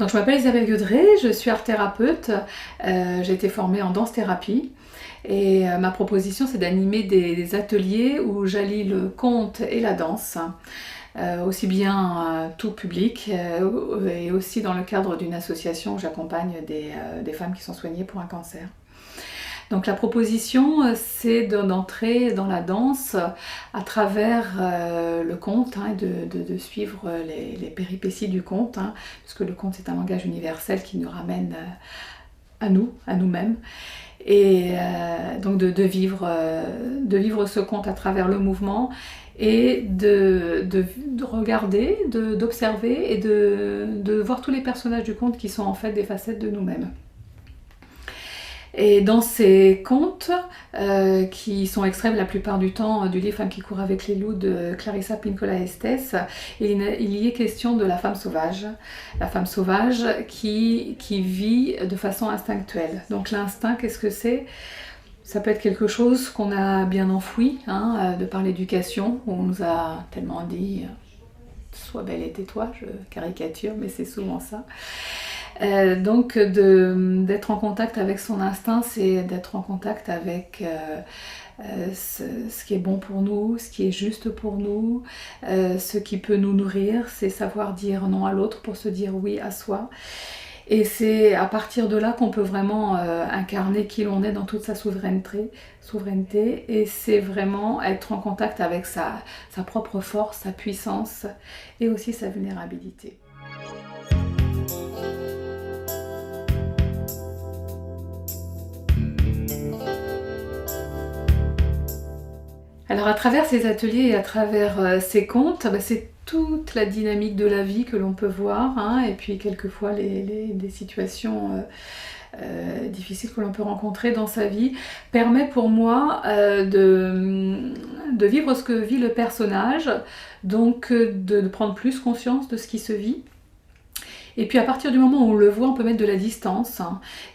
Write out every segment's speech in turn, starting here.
Donc je m'appelle Isabelle Guedré, je suis art thérapeute, j'ai été formée en danse-thérapie et ma proposition c'est d'animer des ateliers où j'allie le conte et la danse, aussi bien tout public et aussi dans le cadre d'une association où j'accompagne des femmes qui sont soignées pour un cancer. Donc la proposition, c'est d'entrer dans la danse à travers le conte, de suivre les péripéties du conte, puisque le conte c'est un langage universel qui nous ramène à nous, à nous-mêmes. Et donc de vivre ce conte à travers le mouvement et de regarder, d'observer et de voir tous les personnages du conte qui sont en fait des facettes de nous-mêmes. Et dans ces contes, qui sont extraits la plupart du temps du livre Femme qui court avec les loups de Clarissa Pinkola Estés, il y est question de la femme sauvage qui vit de façon instinctuelle. Donc l'instinct, qu'est-ce que c'est ? Ça peut être quelque chose qu'on a bien enfoui, de par l'éducation, où on nous a tellement dit « sois belle et tais-toi », je caricature, mais c'est souvent ça. Donc d'être en contact avec son instinct, c'est d'être en contact avec ce qui est bon pour nous, ce qui est juste pour nous, ce qui peut nous nourrir, c'est savoir dire non à l'autre pour se dire oui à soi. Et c'est à partir de là qu'on peut vraiment incarner qui l'on est dans toute sa souveraineté, et c'est vraiment être en contact avec sa propre force, sa puissance et aussi sa vulnérabilité. Alors à travers ces ateliers et à travers ces contes, c'est toute la dynamique de la vie que l'on peut voir, et puis quelquefois des situations difficiles que l'on peut rencontrer dans sa vie, permet pour moi de vivre ce que vit le personnage, donc de prendre plus conscience de ce qui se vit. Et puis à partir du moment où on le voit, on peut mettre de la distance,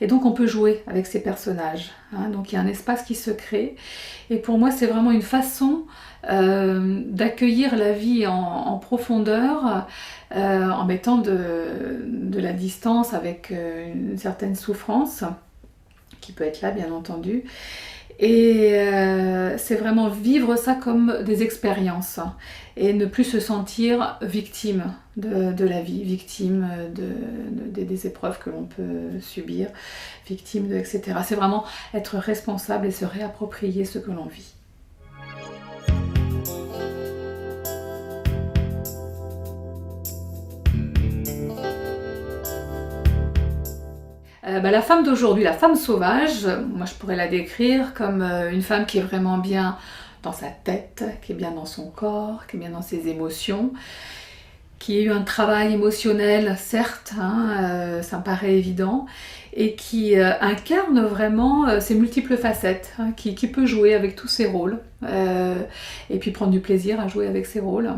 et donc on peut jouer avec ces personnages. Donc il y a un espace qui se crée, et pour moi c'est vraiment une façon d'accueillir la vie en profondeur, en mettant de la distance avec une certaine souffrance, qui peut être là bien entendu. Et c'est vraiment vivre ça comme des expériences et ne plus se sentir victime de la vie, victime des épreuves que l'on peut subir, victime etc. C'est vraiment être responsable et se réapproprier ce que l'on vit. La femme d'aujourd'hui, la femme sauvage, moi je pourrais la décrire comme une femme qui est vraiment bien dans sa tête, qui est bien dans son corps, qui est bien dans ses émotions, qui a eu un travail émotionnel, certes, ça me paraît évident, et qui incarne vraiment ses multiples facettes, qui peut jouer avec tous ses rôles, et puis prendre du plaisir à jouer avec ses rôles.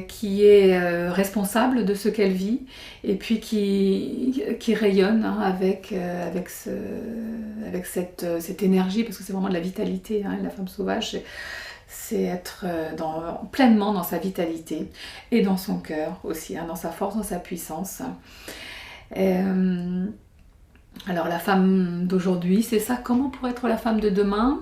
Qui est responsable de ce qu'elle vit et puis qui rayonne avec cette énergie, parce que c'est vraiment de la vitalité, la femme sauvage, c'est être pleinement dans sa vitalité et dans son cœur aussi, dans sa force, dans sa puissance. Alors la femme d'aujourd'hui, c'est ça. Comment pour être la femme de demain ?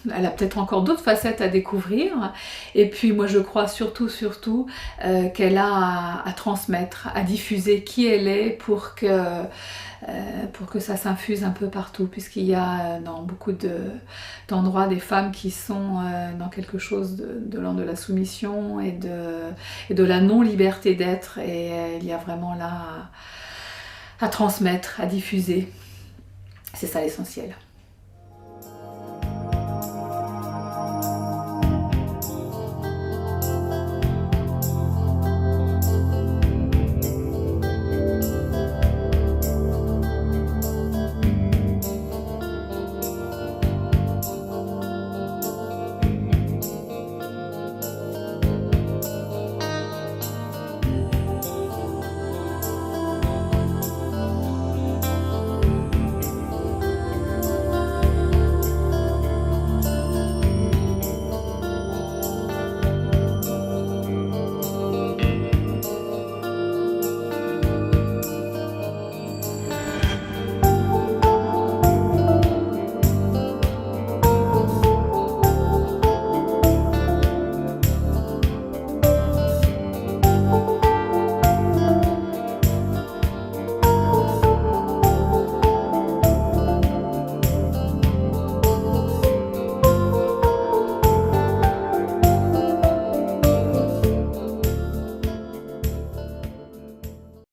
Elle a peut-être encore d'autres facettes à découvrir, et puis moi je crois surtout qu'elle a à transmettre, à diffuser qui elle est pour que ça s'infuse un peu partout, puisqu'il y a dans beaucoup d'endroits des femmes qui sont dans quelque chose de l'ordre de la soumission et de la non-liberté d'être, et il y a vraiment là à transmettre, à diffuser. C'est ça l'essentiel.